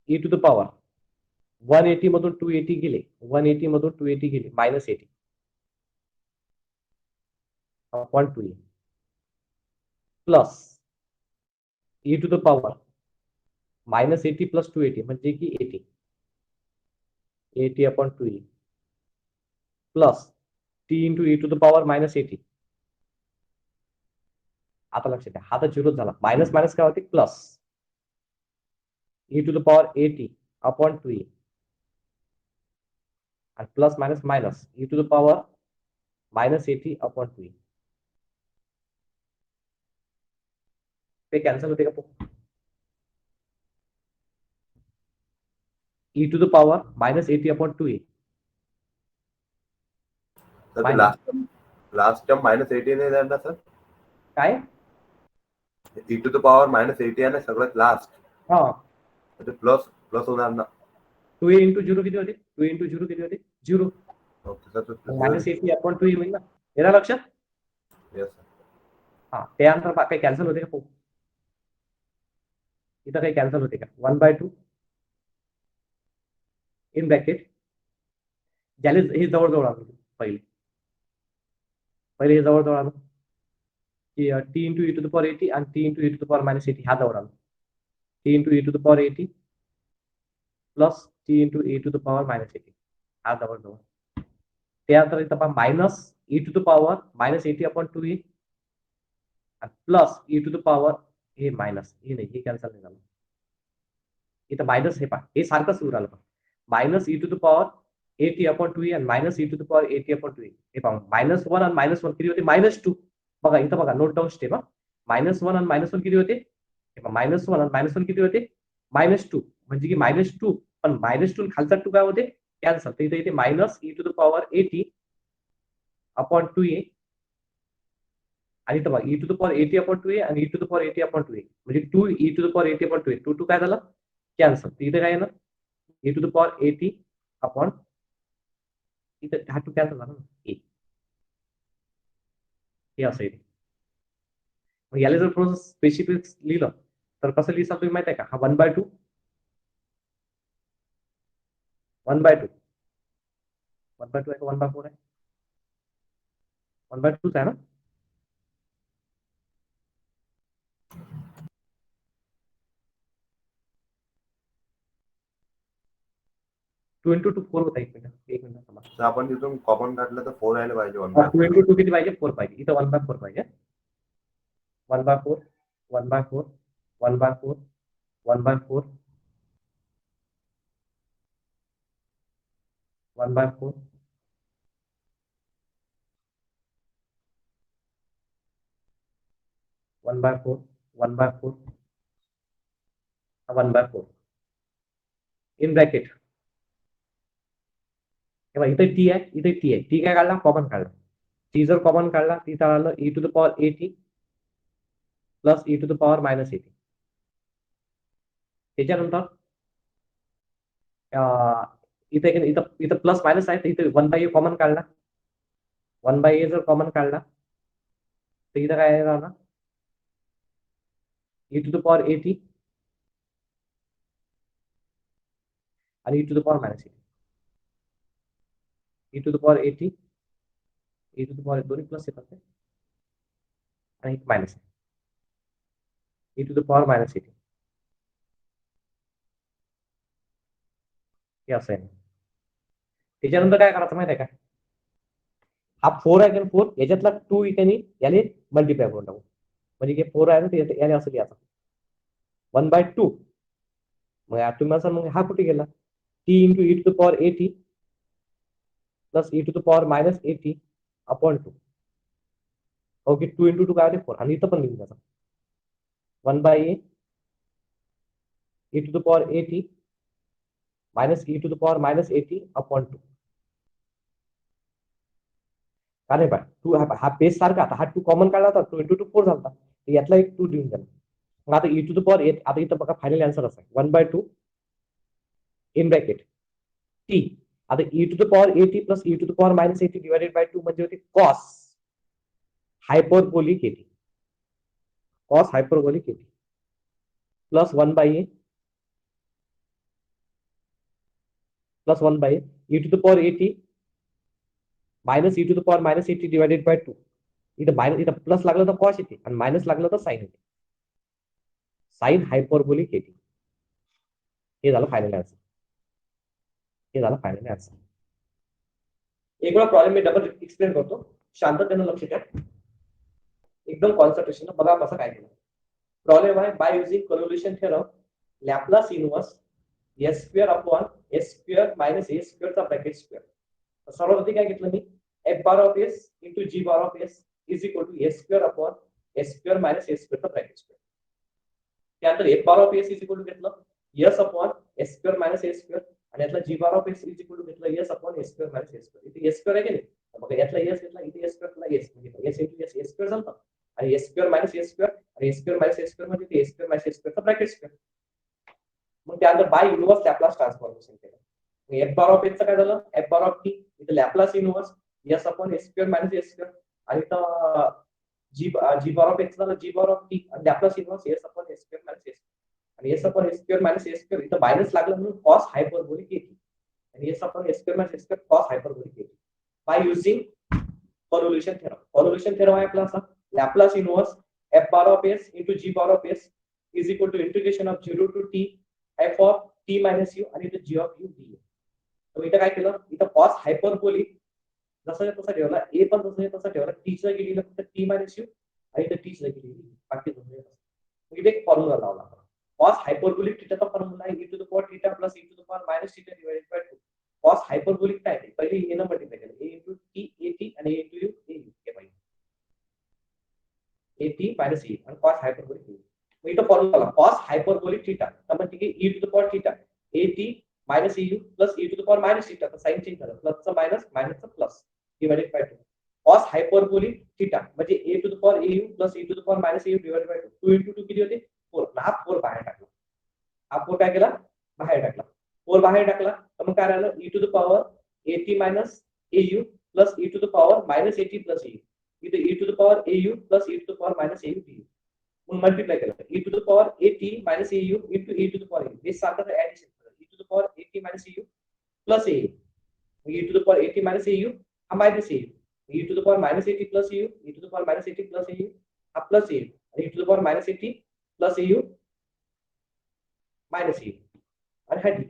e to the power 180 मधून 280 गेले 180 मधून 280 गेले -80 upon 2a plus e to the power -80 plus 280 म्हणजे की 80 upon 2a plus t into e to the power -80 आता लक्षात द्या हा तर 0 झाला मायनस मायनस काय होते plus e to the power 80 upon 2a आणि plus minus minus e to the power -80 upon 2a ते कॅन्सल होते का e to the power -80 upon 2a sir ते लास्ट टर्म -80 नाही जाणार सर काय e टू द पॉवर -80 आहे ना सगळ्यात लास्ट हा ते प्लस प्लस होणार ना 2a इंटू 0 किती होते 2 इंटू 0 किती होते 0 ओके सर -80 अपॉन 2a होईल ना येणार लक्षात येस सर हा त्यानंतर काही कॅन्सल होते का इथं काही कॅन्सल होते का 1/2 इन ब्रॅकेट ज्याने हे जवळजवळ आलो पहिले हे जवळजवळ आलो की t into e to the power 80 आणि t into e to the power -80 हा जवळ आलो t into e to the power 80 plus t into e to the power minus a t हा जवळजवळ. त्यानंतर इथं पहा minus E to the power minus eighty upon two a plus E to the power हे मायनस हे नाही हे कॅन्सल नाही झालं. इथं मायनस हे पहा हे सारखंच सुरू राहिलं. Minus E to the power eighty upon two a आणि minus E to the power eighty upon two a. हे पहा -1 आणि -1 किती होते -2. बघा इथं बघा नोट डाऊन स्टेप. -1 आणि -1 किती होते -1 आणि -1 किती होते -2 म्हणजे की -2 पण -2 खालचा 2 काय होते कॅन्सल. तर इथे minus E to the power eighty upon two a आणि इथं बघा E to the power eighty upon two a आणि e to the power eighty upon two a म्हणजे 2 e to the power eighty upon two a 2 काय झालं cancel. इथे काय ना e to the power eighty upon इथं हा 2 cancel झाला ना ए हे असं येते. मग याला जर थोडंसं स्पेसिफिक लिहिलं तर कसं लिहिसा तुम्ही माहिती आहे का हा 1/2 1/2 1/2 आहे का 1/4 आहे 1/2 आहे ना 2 इंटू 2 4 होता. एक मिनिट थांबा. तर आपण तिथून कॉमन काढलं तर 4 यायला पाहिजे 2 1/4. इंटू 2 किती पाहिजे 4 पाहिजे. इथं 1/4 पाहिजे 1/4 1/4 1/4 1/4 1/4 1/4 1/4 1/4 इन ब्रॅकेट. इथे टी आहे इथे टी आहे. टी काय काढला कॉमन काढला. टी जर कॉमन काढला ती आलं e to the power a t plus E to the power minus a t. त्याच्यानंतर इथे इथं इथं प्लस मायनस आहे तर इथे 1/a कॉमन काढला 1/a जर कॉमन काढला तर इथं काय राहणार e to the power a t आणि e to the power minus a t e to the power a t e to the power दोन्ही प्लस येतात आणि minus E to the power minus a t हे असं आहे. त्याच्यानंतर काय करायचं माहिती आहे का हा 4 आहे का 4 याच्यातला 2 त्यांनी याने मल्टिप्लाय करून टाकू म्हणजे 4 आहे ना याने असं लिहायचं 1/2. मग तुम्ही असं मग हा कुठे गेला t into E to the power a t plus E to the power minus eighty upon 2. Okay 2 into 2 काय होते 4 आणि इथं पण लिहून द्यायचं 1/a e to the power eighty minus E to the power minus eighty upon 2. का नाही to हा पेज सारखा आता हा 2 कॉमन काढला होता 2 इंटू 2 4 झाला यातला एक 2 लिहून द्या. मग आता e to the power a t आता इथं बघा फायनल आन्सर असा 1/2 इन ब्रॅकेट टी आता e to the power a t plus E to the power minus a t divided by 2 म्हणजे होते cos hyperbolic a t cos hyperbolic a t plus 1/a plus 1/a e to the power eighty minus E to the power minus a t divided by 2. इथं minus इथं plus लागलं तर cos येते आणि minus लागलं तर साईन येते साईन हायपरबोलिक एटी. हे झालं फायनल आन्सर. हे झालं फायनल आन्सर. एक वेळा प्रॉब्लेम मी डबल एक्सप्लेन करतो शांततेनं लक्ष द्या एकदम कॉन्सन्ट्रेशन बघा कसं काय केलं. प्रॉब्लेम आहे by using convolution theorem Laplace inverse s square upon S square minus a स्क्वेअरचा ब्रॅकेट स्क्वेअर. सर्वप्रथम काय घेतलं मी f bar of S into G bar of S is equal to s square upon S square minus a स्क्वेअरचा bracket square. त्यानंतर f bar of S is equal to घेतलं s upon S square minus a square आणि यातला g bar of S is equal to घेतलं s upon S square minus a square. इथे s square आहे की नाही बघा यातला एस घेतला इथे एस स्क्वेअरला एस म्हणजे s into s s square झालं आणि s square minus a square आणि s square minus a square म्हणजे ए स्क्वेअर मायनस ए स्क्वेअरचा ब्रॅकेट स्क्वेअर. मग त्यानंतर बाय युनिव्हर्स लॅपलास ट्रान्सफॉर्मेशन केलं. एफ बार ऑफ एसचं काय झालं एफ बार ऑफ टी इथे Laplace inverse s upon S square minus a square आणि इथं जी बार ऑफ एक्स झालं जी बार ऑफ टी आणि Laplace inverse s upon S square minus a square आणि s upon S square minus a square इथं minus लागलं म्हणून cos hyperbolic a t आणि s upon S square minus a square cos hyperbolic a t by using convolution theorem. Convolution theorem आहे आपला असा Laplace inverse F bar of S into G bar of S is equal to integration of 0 to T F of T minus u आणि इथं जी of U D. तर इथं काय केलं, इथं कॉस हायपरबोलिक जसं तसं ठेवला, ए पण तसं ठेवला, टीचं जागी लिहिलं फक्त टी मायनस यू आणि इथं टीचं जागी लिहिली, बाकी इथे एक फॉर्म्युला लावला. कॉस हायपरबोलिक थिटाचा फॉर्म्युला आहे e to the power theta plus e to the power minus theta divided by 2. Cos hyperbolic काय आहे, पहिले ए न मल्टिप्लाय केलं, a into T A T आणि a into U A you हे पाहिजे, ए टी मायनस e आणि cos hyperbolic e. मग इथं फॉर्म्युला लावला कॉस हायपरबोलिक थीटा, तर मग ठीक आहे e to the power theta A T minus e U plus e to the power minus theta, तर साइन चेंज झालं, प्लसचं मायनस मायनसचं plus divided by 2. Cos hyperbolic theta म्हणजे A to the power A you plus e to the power minus A U divided by 2. 2 into 2 किती होते 4. हा 4 बाहेर टाकला, हा 4 काय केला बाहेर टाकला, 4 बाहेर टाकला, तर मग काय राहिलं e to the power eighty minus A you plus e to the power minus eighty plus A you. इथे e to the power A you plus e to the power minus A U D. मग multiply केलं e to the power eighty minus A you into e to the power A, हे सारखं addition केलं, e to the power eighty minus A you plus A you, e to the power eighty minus A you हा minus A you, e to the power minus eighty plus A you, e to the power minus eighty plus A you हा plus A you, आणि e to the power minus eighty plus A U minus A you आणि हा D.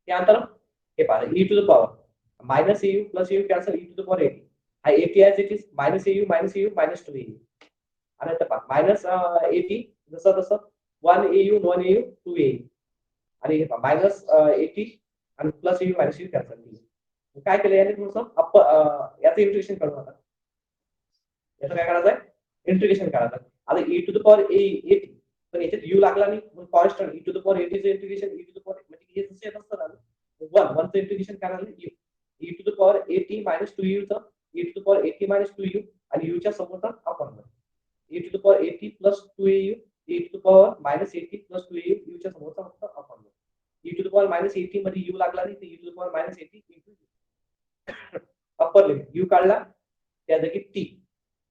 त्यानंतर हे पहा e to the power minus A you plus A U cancel, e to the power eighty हा eighty as it is minus A U minus two A you, आणि आता पहा minus A T जसं तसं 1 A U 1 A U 2 A you, आणि हे पहा minus A T आणि प्लस ए यू मायनस यू कॅन्सल. काय केलं याने थोडंसं याचं इंटिग्रेशन करून आता याचं काय करायचं आहे इंटिग्रेशन करायचं. आता e to the power A T पण याच्यात यू लागला नाही, मग constant e to the power एटीचं integration e to the power म्हणजे हे जसं येत असतं ना 1 चं इंटिग्रेशन करायला u e to the power eighty minus 2 u चं e to the power eighty minus 2 u आणि यू च्या समोरचा आपण e to the power a t plus 2 A you e to the power minus eighty plus 2 A u च्या समोरचा फक्त आपण e to the power minus a t मध्ये u लागला नाही, तर e to the power minus a t into upper limit you काढला त्या जागी टी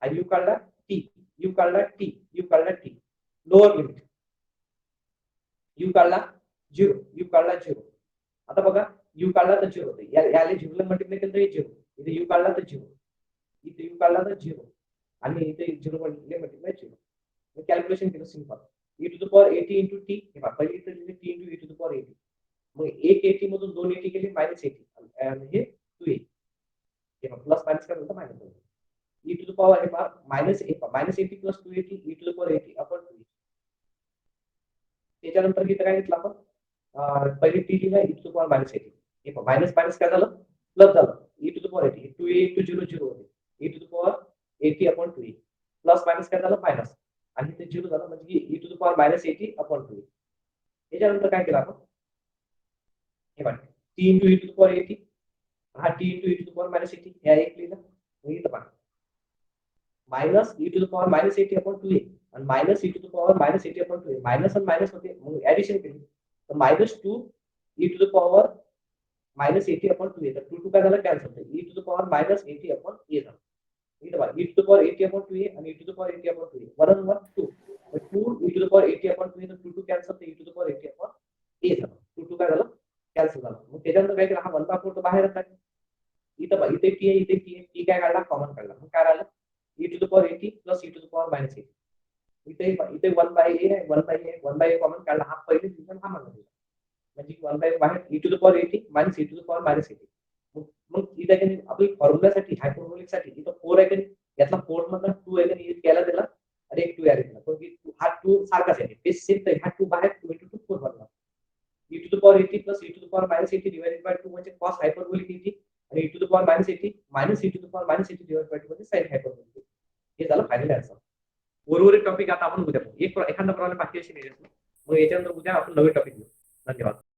आणि यू काढला टी, यू काढला टी, यू काढला टी, लोअर लिमिट यू काढला 0, यू काढला 0. आता बघा यू काढला तर 0 होते, याला 0 मल्टिप्लाय केलं तर हे 0, इथे यू काढला तर 0, इथे यू काढला तर 0 आणि इथे 0 मल्टिप्लाय 0. मग कॅल्क्युलेशन केलं simple e to the power a t into t, हे पहा पहिले इथे लिहिले t into e to the power a t, मग एक एटी मधून 2 एटी गेली मायनस एटी आणि हे 2 एटी, हे पहा प्लस मायनस काय होतं मायनस होतं. e टू द पॉवर हे पहा minus eighty plus 2 a t e to the power eighty upon 2. त्याच्यानंतर इथं काय घेतलं आपण पहिले टी लिहिला e to the power minus a t, हे पहा मायनस मायनस काय झालं प्लस झालं e to the power a t, 2 a into 0 0 होते e to the power eighty upon 2 plus minus काय झालं मायनस आणि ते 0 झालं म्हणजे e to the power minus eighty upon 2. त्याच्यानंतर काय केलं आपण हे पहा t into e to the power eighty, हा t into e to the power minus A T ह्या एक लिहिलं, मग इथं पहा minus e to the power minus eighty upon 2 आणि minus e to the power minus eighty upon 2 minus आणि minus होते, मग ऍडिशन केली तर minus 2 e to the power minus eighty upon 2 तर 2 काय झालं कॅन्सल होतं e to the power minus eighty upon A झालं. इथं पहा e to the power eighty upon 2 आणि e to the power eighty upon 2 1 आणि 1 2, मग 2 e to the power eighty upon 2 तर 2 कॅन्सल तर e to the power eighty upon A झालं, 2 काय झालं कॅन्सल झालं. मग त्याच्यानंतर काय केलं हा 1/4 तर बाहेरच आहे, इथं पहा इथे टी आहे इथे टी आहे, टी काय काढला कॉमन काढला, मग काय राहिलं e to the power a t plus e to the power minus a t, इथे 1 बाय ए आहे 1 बाय ए कॉमन काढला, हा पहिले डिव्हिजन हा मागं दिला म्हणजे 1 बाय बाहेर e to the power eighty minus e to the power minus a t. मग इथे काही आपली फॉर्म्युलासाठी हायपरबोलिक साठी इथं 4 आहे, यातला 4 मधला 2 आहे आणि केला दिला आणि एक 2 ऍड केला, पण हा 2 सारखाच आहे बेस सेम हा 2 बाहेर 2 into 2 4 बनला e to the power a t plus e to the power minus a t divided by 2 म्हणजे कॉस हायपरबोलिक एटी आणि e to the power minus a t minus e to the power minus a t divided by 2 म्हणजे sign hyperbolic. हे झालं final answer. उर्वरित topic आता आपण उद्या पाहू, एखादा प्रॉब्लेम बाकी असेल मग याच्यानंतर उद्या आपण नवीन टॉपिक घेऊ. धन्यवाद.